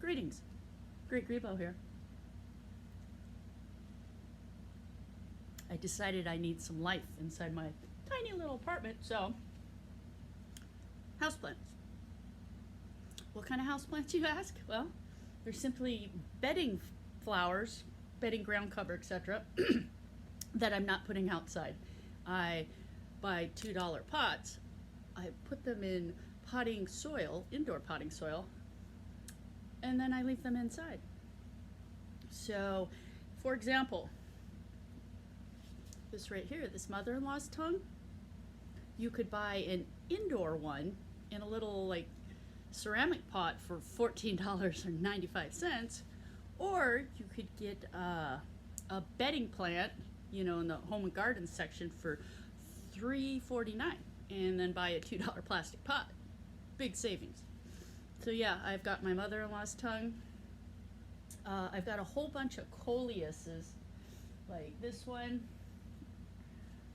Greetings. Great Greebo here. I decided I need some life inside my tiny little apartment, so houseplants. What kind of houseplants, you ask? Well, they're simply bedding flowers, bedding ground cover, etc. that I'm not putting outside. I buy $2 pots. I put them in potting soil, indoor potting soil, and then I leave them inside. So, for example, this right here, this mother-in-law's tongue, you could buy an indoor one in a little like ceramic pot for $14.95, or you could get a bedding plant, you know, in the home and garden section for $3.49, and then buy a $2 plastic pot. Big savings. So yeah, I've got my mother-in-law's tongue. I've got a whole bunch of Coleuses, like this one.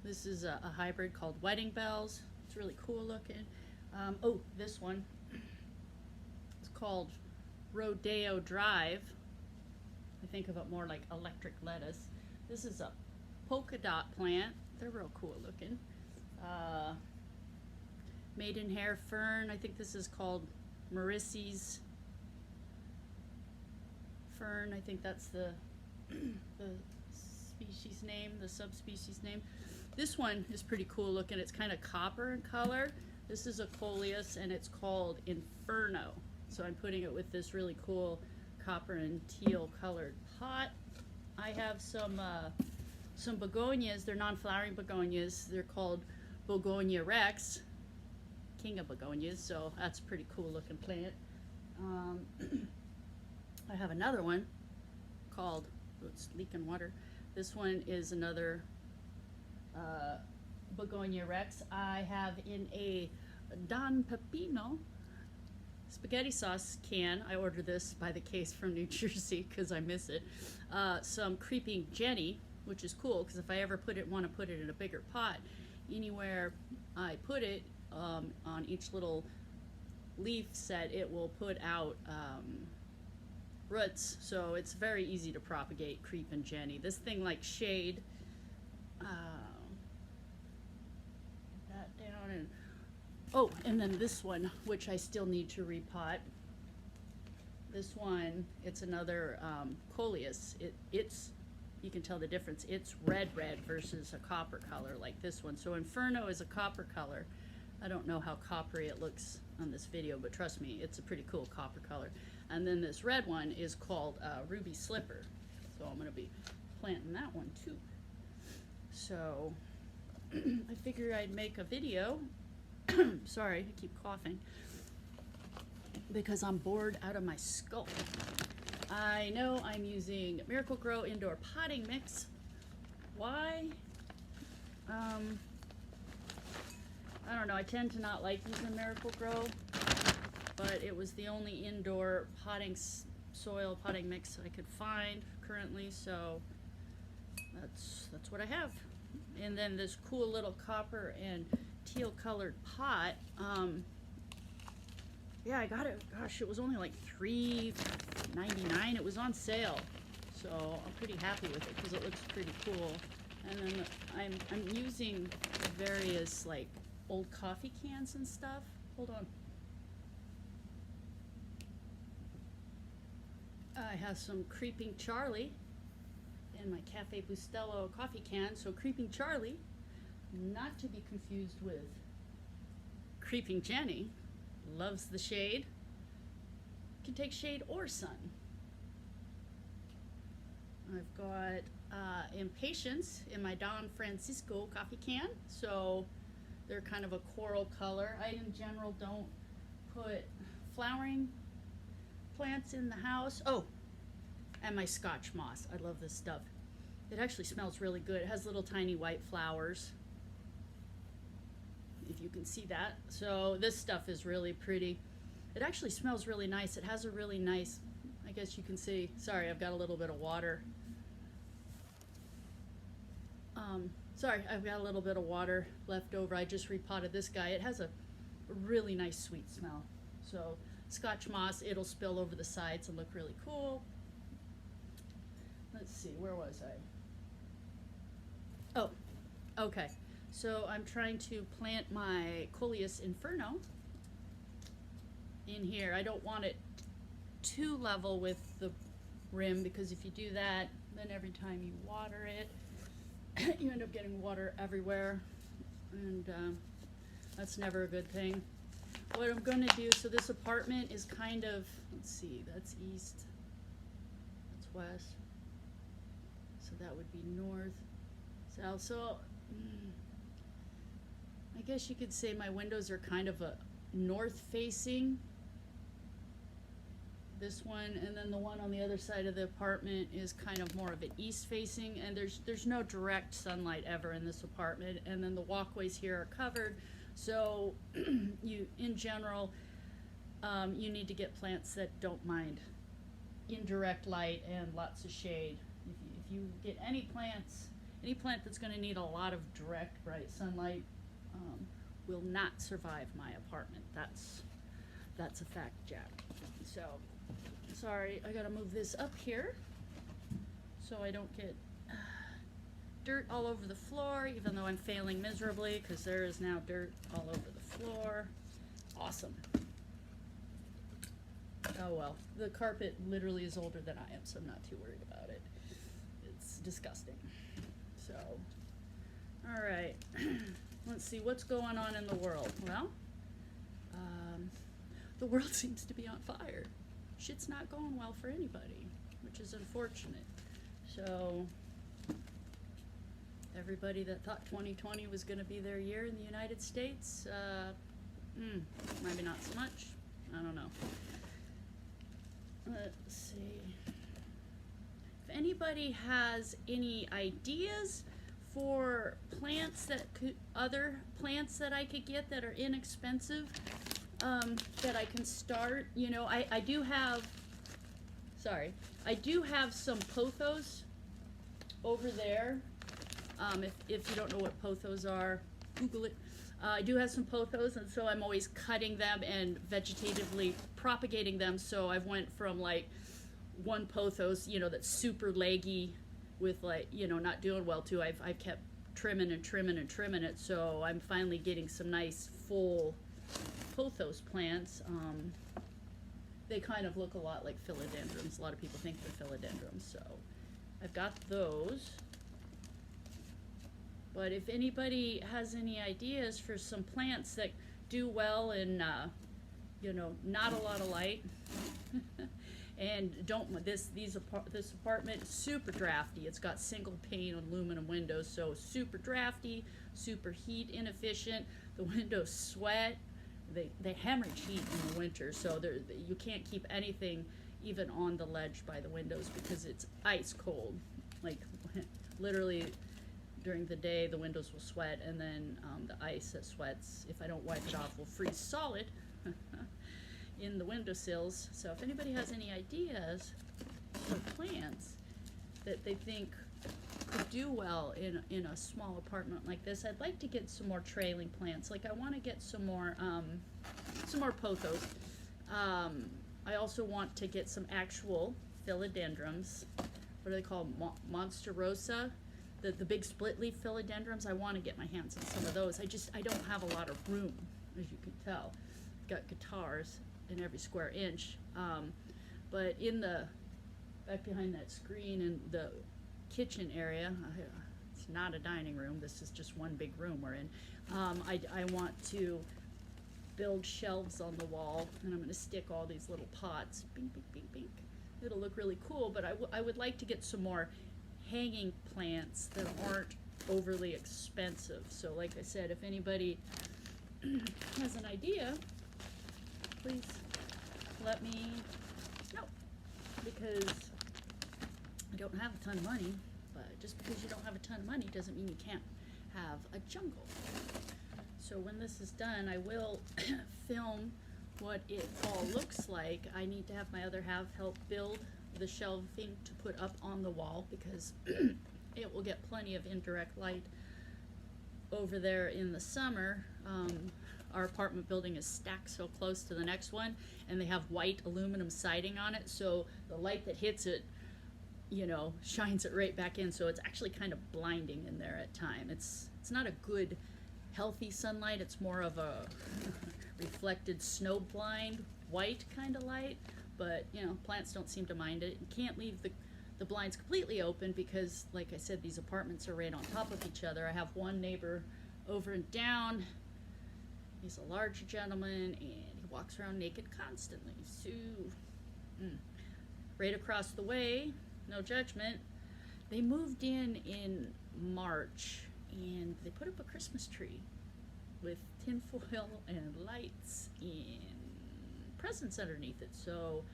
This is a hybrid called Wedding Bells. It's really cool looking. Oh, this one. It's called Rodeo Drive. I think of it more like electric lettuce. This is a polka dot plant. They're real cool looking. Maidenhair Fern. I think this is called Mauritius Fern. I think that's the species name, the subspecies name. This one is pretty cool looking. It's kind of copper in color. This is a Coleus, and it's called Inferno. So I'm putting it with this really cool copper and teal colored pot. I have some begonias. They're non-flowering begonias. They're called Begonia Rex, king of begonias. So that's a pretty cool looking plant. I have another one called, oh, it's leaking water. This one is another Begonia Rex. I have in a Don Pepino spaghetti sauce can. I ordered this by the case from New Jersey because I miss it. Some Creeping Jenny, which is cool because if I ever want to put it in a bigger pot, anywhere I put it on each little leaf set, it will put out roots, so it's very easy to propagate Creeping Jenny. This thing like shade. That down and oh, and then this one, which I still need to repot. This one, it's another Coleus. It's you can tell the difference. It's red versus a copper color like this one. So Inferno is a copper color. I don't know how coppery it looks on this video, but trust me, it's a pretty cool copper color. And then this red one is called Ruby Slipper. So I'm going to be planting that one too. So I figured I'd make a video. Sorry, I keep coughing because I'm bored out of my skull. I know I'm using Miracle Grow Indoor Potting Mix. Why? I don't know. I tend to not like using Miracle Grow, but it was the only indoor soil potting mix I could find currently, so that's what I have. And then this cool little copper and teal colored pot. Yeah, I got it. Gosh, it was only like $3.99. It was on sale, so I'm pretty happy with it because it looks pretty cool. And then I'm using various like old coffee cans and stuff. Hold on. I have some Creeping Charlie in my Cafe Bustelo coffee can. So Creeping Charlie, not to be confused with Creeping Jenny, loves the shade. Can take shade or sun. I've got Impatience in my Don Francisco coffee can. So they're kind of a coral color. I in general don't put flowering plants in the house. Oh, and my Scotch Moss. I love this stuff. It actually smells really good. It has little tiny white flowers, if you can see that. So this stuff is really pretty. It actually smells really nice. It has a really nice, I guess you can see, sorry, I've got a little bit of water. Sorry, I've got a little bit of water left over. I just repotted this guy. It has a really nice sweet smell. So Scotch Moss, it'll spill over the sides and look really cool. Let's see, where was I? Oh, okay. So I'm trying to plant my Coleus Inferno in here. I don't want it too level with the rim, because if you do that, then every time you water it, you end up getting water everywhere, and that's never a good thing. What I'm going to do, so this apartment is kind of, let's see, that's east, that's west, so that would be north, south. So I guess you could say my windows are kind of a north facing, this one, and then the one on the other side of the apartment is kind of more of an east facing, and there's no direct sunlight ever in this apartment, and then the walkways here are covered. So you, in general, you need to get plants that don't mind indirect light and lots of shade. If you get any plant that's going to need a lot of direct bright sunlight will not survive my apartment. That's a fact, Jack. So sorry, I gotta move this up here so I don't get dirt all over the floor, even though I'm failing miserably because there is now dirt all over the floor. Awesome. Oh well, the carpet literally is older than I am, so I'm not too worried about it. It's disgusting. So, all right, let's see what's going on in the world. Well, the world seems to be on fire. Shit's not going well for anybody, which is unfortunate. So everybody that thought 2020 was going to be their year in the United States, maybe not so much. I don't know. Let's see. If anybody has any ideas for plants that other plants that I could get that are inexpensive, that I can start, you know, I do have some pothos over there. If you don't know what pothos are, Google it. I do have some pothos, and so I'm always cutting them and vegetatively propagating them. So I've went from like one pothos, you know, that's super leggy with like, you know, not doing well to I've kept trimming and trimming and trimming it. So I'm finally getting some nice full pothos plants. They kind of look a lot like philodendrons. A lot of people think they're philodendrons, so I've got those. But if anybody has any ideas for some plants that do well in, you know, not a lot of light, and this apartment is super drafty. It's got single pane aluminum windows, so super drafty, super heat inefficient. The windows sweat. They hemorrhage heat in the winter, so you can't keep anything even on the ledge by the windows because it's ice cold. Like literally during the day the windows will sweat, and then the ice that sweats, if I don't wipe it off, will freeze solid in the windowsills. So if anybody has any ideas for plants that they think could do well in a small apartment like this, I'd like to get some more trailing plants. Like I want to get some more pothos. I also want to get some actual philodendrons. What are they called? Monsterosa. The big split leaf philodendrons. I want to get my hands on some of those. I don't have a lot of room, as you can tell. Got guitars in every square inch. But in the back behind that screen in the kitchen area, it's not a dining room, this is just one big room we're in. I want to build shelves on the wall, and I'm going to stick all these little pots, bink, bink, bink, bink. It'll look really cool, but I would like to get some more hanging plants that aren't overly expensive. So like I said, if anybody has an idea, please let me know, because I don't have a ton of money, but just because you don't have a ton of money doesn't mean you can't have a jungle. So when this is done, I will film what it all looks like. I need to have my other half help build the shelving to put up on the wall, because it will get plenty of indirect light over there in the summer. our apartment building is stacked so close to the next one, and they have white aluminum siding on it, so the light that hits it, you know, shines it right back in, so it's actually kind of blinding in there at time. It's not a good, healthy sunlight. It's more of a reflected snow blind, white kind of light, but, you know, plants don't seem to mind it. You can't leave the blinds completely open because, like I said, these apartments are right on top of each other. I have one neighbor over and down. He's a large gentleman, and he walks around naked constantly. So, right across the way, no judgment, they moved in March, and they put up a Christmas tree with tinfoil and lights and presents underneath it. So,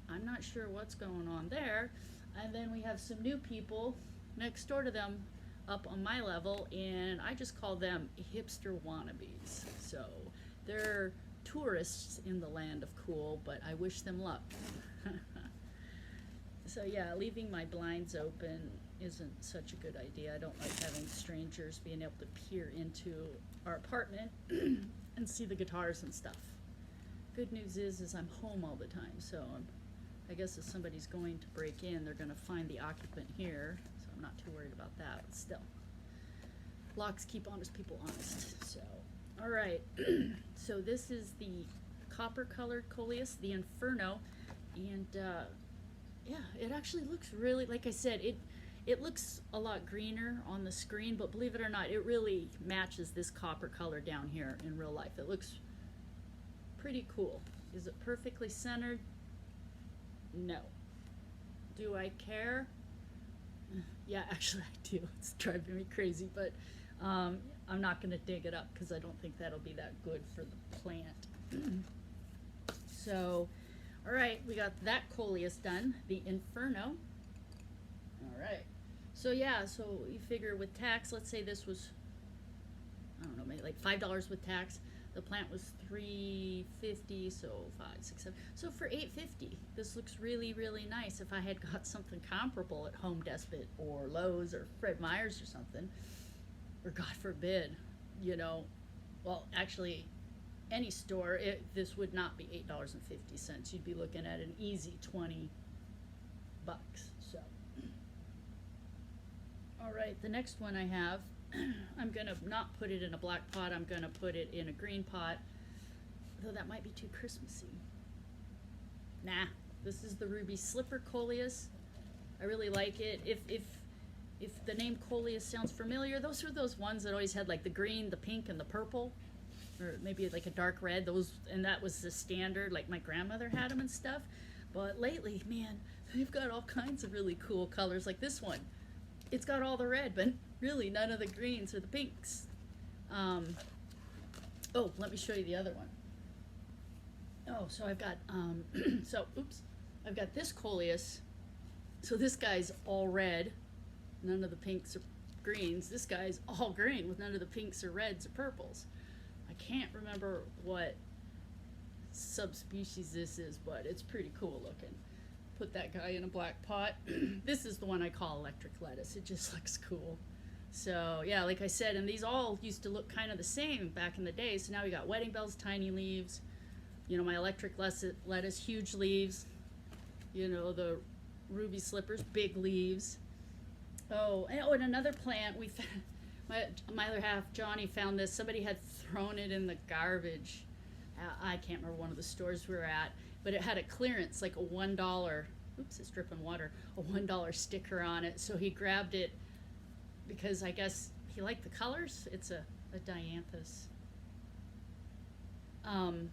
I'm not sure what's going on there. And then we have some new people next door to them up on my level, and I just call them hipster wannabes. So they're tourists in the land of cool, but I wish them luck. So yeah, leaving my blinds open isn't such a good idea. I don't like having strangers being able to peer into our apartment and see the guitars and stuff. Good news is I'm home all the time, so I guess if somebody's going to break in, they're going to find the occupant here, so I'm not too worried about that, but still. Locks keep honest people honest, so. All right, so this is the copper-colored Coleus, the Inferno, and yeah, it actually looks really, like I said, it looks a lot greener on the screen, but believe it or not, it really matches this copper color down here in real life. It looks pretty cool. Is it perfectly centered? No. Do I care? Yeah, actually I do. It's driving me crazy, but I'm not going to dig it up because I don't think that'll be that good for the plant. So, all right, we got that Coleus done, the Inferno. All right. So yeah, so you figure with tax, let's say this was, I don't know, maybe like $5 with tax. The plant was $3.50, so 5, 6, 7. So for $8.50, this looks really, really nice. If I had got something comparable at Home Depot or Lowe's or Fred Meyer's or something, or God forbid, you know, well, actually, any store, this would not be $8.50. You'd be looking at an easy 20 bucks. So, all right, the next one I have. I'm going to not put it in a black pot. I'm going to put it in a green pot, though that might be too Christmassy. Nah, this is the Ruby Slipper Coleus. I really like it. If the name Coleus sounds familiar, those are those ones that always had like the green, the pink, and the purple, or maybe like a dark red. Those, and that was the standard. Like my grandmother had them and stuff. But lately, man, they've got all kinds of really cool colors. Like this one, it's got all the red, but really none of the greens or the pinks. Oh, let me show you the other one. Oh, so I've got, I've got this Coleus. So this guy's all red, none of the pinks or greens. This guy's all green with none of the pinks or reds or purples. I can't remember what subspecies this is, but it's pretty cool looking. Put that guy in a black pot. This is the one I call electric lettuce. It just looks cool. So yeah, like I said, and these all used to look kind of the same back in the day. So now we got wedding bells, tiny leaves. You know, my electric lettuce, huge leaves. You know, the ruby slippers, big leaves. Oh, and another plant we found. My other half, Johnny, found this. Somebody had thrown it in the garbage. I can't remember one of the stores we were at. But it had a clearance, like a $1, oops, it's dripping water, a $1 sticker on it. So he grabbed it because I guess he liked the colors. It's a dianthus. And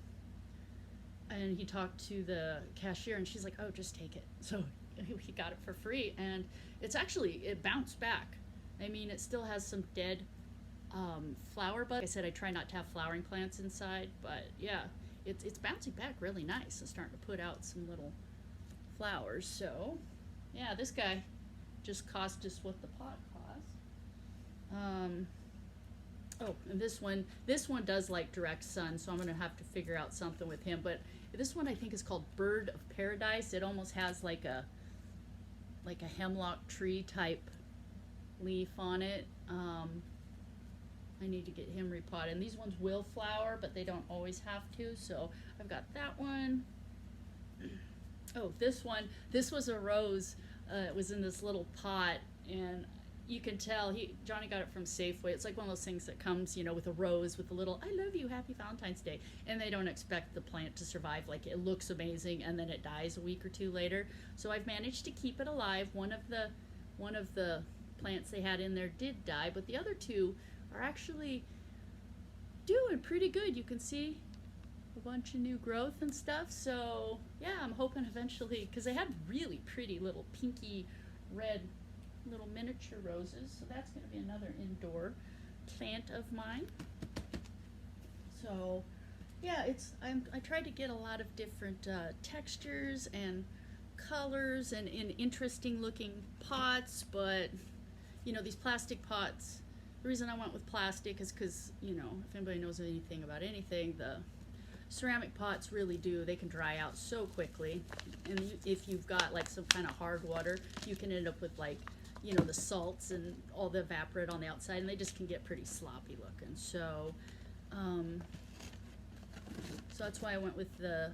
he talked to the cashier and she's like, oh, just take it. So he got it for free. And it's actually, it bounced back. I mean, it still has some dead flower buds. Like I said, I try not to have flowering plants inside, but yeah. It's bouncing back really nice and starting to put out some little flowers. So, yeah, this guy just cost just what the pot cost. Oh, and this one does like direct sun, so I'm going to have to figure out something with him. But this one I think is called Bird of Paradise. It almost has like a hemlock tree type leaf on it. I need to get him repotted. And these ones will flower, but they don't always have to. So I've got that one. Oh, this one. This was a rose. It was in this little pot, and you can tell Johnny got it from Safeway. It's like one of those things that comes, you know, with a rose with a little "I love you, happy Valentine's Day," and they don't expect the plant to survive. Like, it looks amazing, and then it dies a week or two later. So I've managed to keep it alive. One of the plants they had in there did die, but the other two are actually doing pretty good. You can see a bunch of new growth and stuff. So yeah, I'm hoping eventually, because they had really pretty little pinky red little miniature roses, so that's going to be another indoor plant of mine. So yeah, I tried to get a lot of different textures and colors and in interesting looking pots, but you know, these plastic pots, the reason I went with plastic is because, you know, if anybody knows anything about anything, the ceramic pots really they can dry out so quickly, and if you've got like some kind of hard water, you can end up with, like, you know, the salts and all the evaporate on the outside, and they just can get pretty sloppy looking. So so that's why I went with the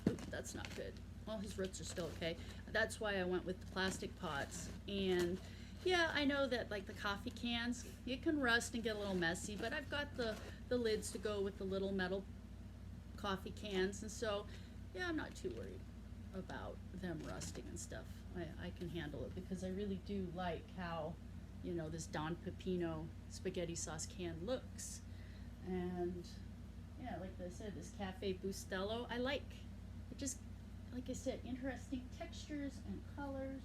oop, that's not good. Well, his roots are still okay. That's why I went with the plastic pots. And yeah, I know that, like, the coffee cans, it can rust and get a little messy, but I've got the lids to go with the little metal coffee cans, and so yeah, I'm not too worried about them rusting and stuff. I can handle it, because I really do like how, you know, this Don Pepino spaghetti sauce can looks. And yeah, like I said, this Cafe Bustelo, I like it. Just like I said, interesting textures and colors.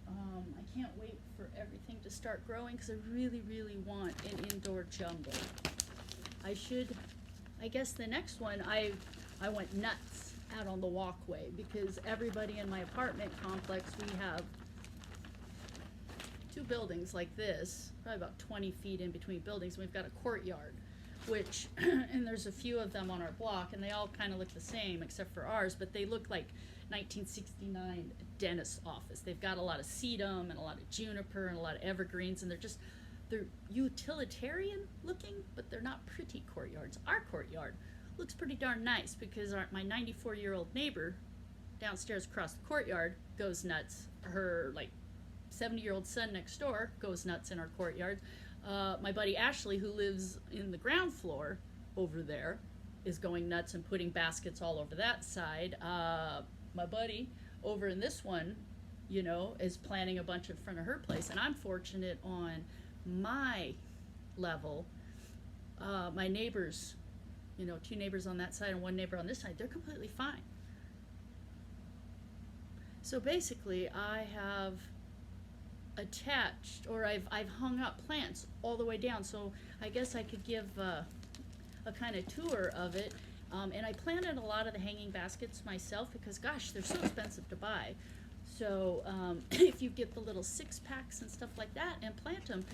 I can't wait for everything to start growing, because I really, really want an indoor jungle. I guess the next one, I went nuts out on the walkway, because everybody in my apartment complex, we have 2 buildings like this, probably about 20 feet in between buildings, and we've got a courtyard, which, and there's a few of them on our block, and they all kind of look the same except for ours, but they look like 1969 dentist's office. They've got a lot of sedum and a lot of juniper and a lot of evergreens, and they're utilitarian looking, but they're not pretty courtyards. Our courtyard looks pretty darn nice, because my 94-year-old neighbor downstairs across the courtyard goes nuts. Her, like, 70-year-old son next door goes nuts in our courtyard. My buddy Ashley, who lives in the ground floor over there, is going nuts and putting baskets all over that side. My buddy over in this one, you know, is planting a bunch in front of her place, and I'm fortunate on my level. My neighbors, you know, 2 neighbors on that side and 1 neighbor on this side, they're completely fine. So basically, I have attached, or I've hung up plants all the way down, so I guess I could give a kind of tour of it. And I planted a lot of the hanging baskets myself, because gosh, they're so expensive to buy. So if you get the little 6-packs and stuff like that and plant them,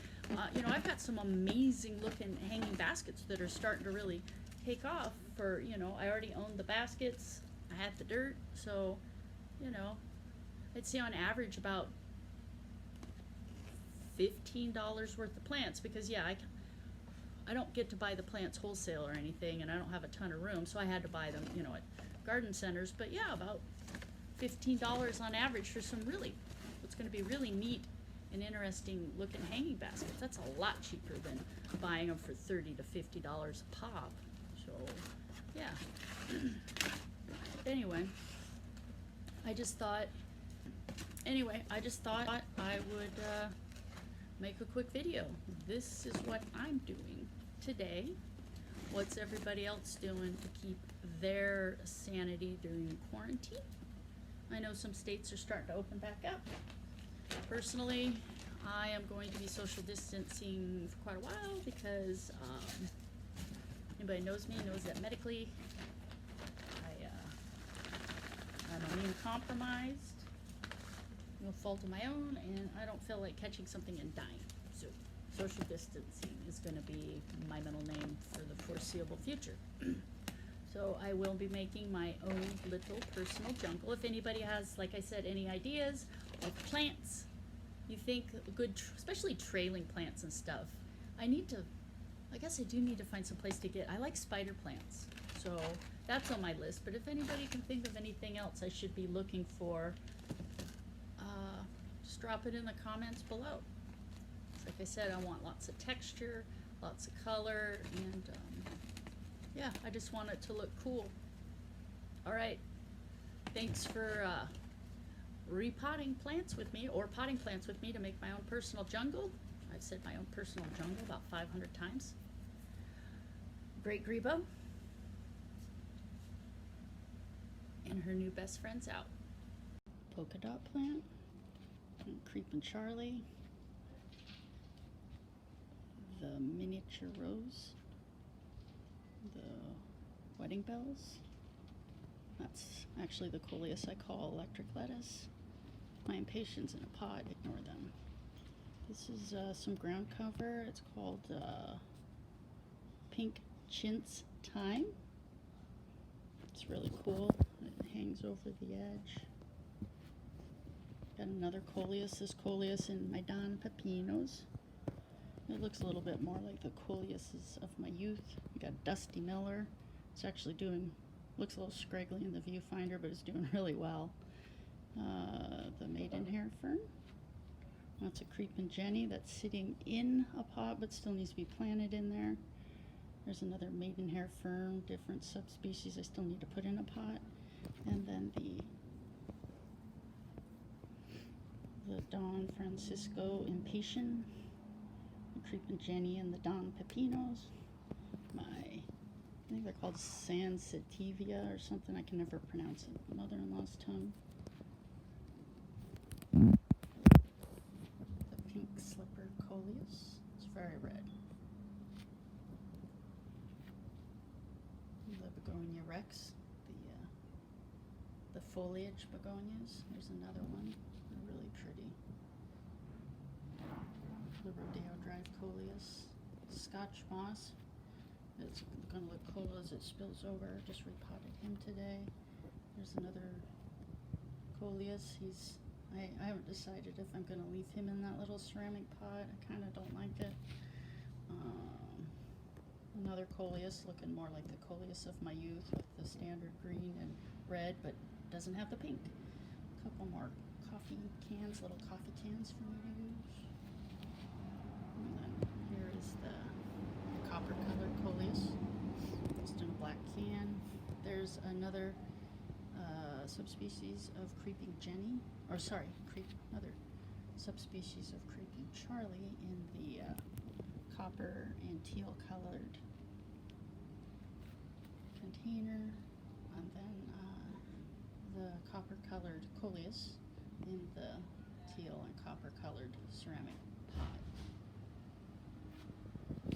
you know, I've got some amazing looking hanging baskets that are starting to really take off. For, you know, I already owned the baskets, I had the dirt, so, you know, I'd say on average about $15 worth of plants, because yeah, I don't get to buy the plants wholesale or anything, and I don't have a ton of room, so I had to buy them, you know, at garden centers. But yeah, about $15 on average for some really, what's going to be really neat and interesting looking hanging baskets. That's a lot cheaper than buying them for $30 to $50 a pop. So yeah. Anyway, I just thought I would make a quick video. This is what I'm doing today. What's everybody else doing to keep their sanity during quarantine? I know some states are starting to open back up. Personally, I am going to be social distancing for quite a while, because anybody knows me knows that medically I'm immunocompromised, no fault of my own, and I don't feel like catching something and dying. So social distancing is going to be my middle name for the foreseeable future. So I will be making my own little personal jungle. If anybody has, like I said, any ideas of plants you think good, especially trailing plants and stuff, I guess I do need to find some place to get, I like spider plants, so that's on my list, but if anybody can think of anything else I should be looking for, just drop it in the comments below. Like I said, I want lots of texture, lots of color, and yeah, I just want it to look cool. All right, thanks for repotting plants with me, or potting plants with me to make my own personal jungle. I've said my own personal jungle about 500 times. Great Greebo and her new best friend's out. Polka dot plant, Creepin' Charlie, the miniature rose, the wedding bells. That's actually the Coleus I call electric lettuce. My impatiens in a pot, ignore them. This is some ground cover. It's called Pink Chintz Thyme. It's really cool. It hangs over the edge. Got another Coleus. This Coleus in Maidenhair Fern. It looks a little bit more like the Coleuses of my youth. We got Dusty Miller. It's actually looks a little scraggly in the viewfinder, but it's doing really well. The Maidenhair Fern. That's a Creepin' Jenny that's sitting in a pot but still needs to be planted in there. There's another Maidenhair Fern, different subspecies I still need to put in a pot. And then the Don Francisco Impatient, the Creepin' Jenny and the Don Pepinos. I think they're called Sansativia or something. I can never pronounce it. Mother-in-law's tongue. The pink slipper Coleus. It's very red. The Begonia Rex. The foliage begonias. There's another one. They're really pretty. The Rodeo Drive Coleus. Scotch Moss. It's going to look cool as it spills over. Just repotted him today. There's another Coleus. I haven't decided if I'm going to leave him in that little ceramic pot. I kind of don't like it. Another Coleus, looking more like the Coleus of my youth, with the standard green and red, but doesn't have the pink. A couple more coffee cans, little coffee cans for me to use. And then here is the copper colored Coleus, just in a black can. There's another subspecies of Creeping Jenny, another subspecies of Creeping Charlie in the copper and teal colored container, and then the copper colored Coleus in the teal and copper colored ceramic pot.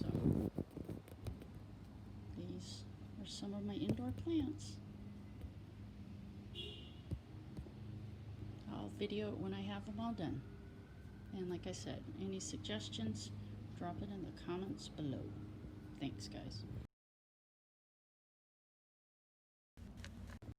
So these are some of my indoor plants. I'll video it when I have them all done. And like I said, any suggestions, drop it in the comments below. Thanks, guys.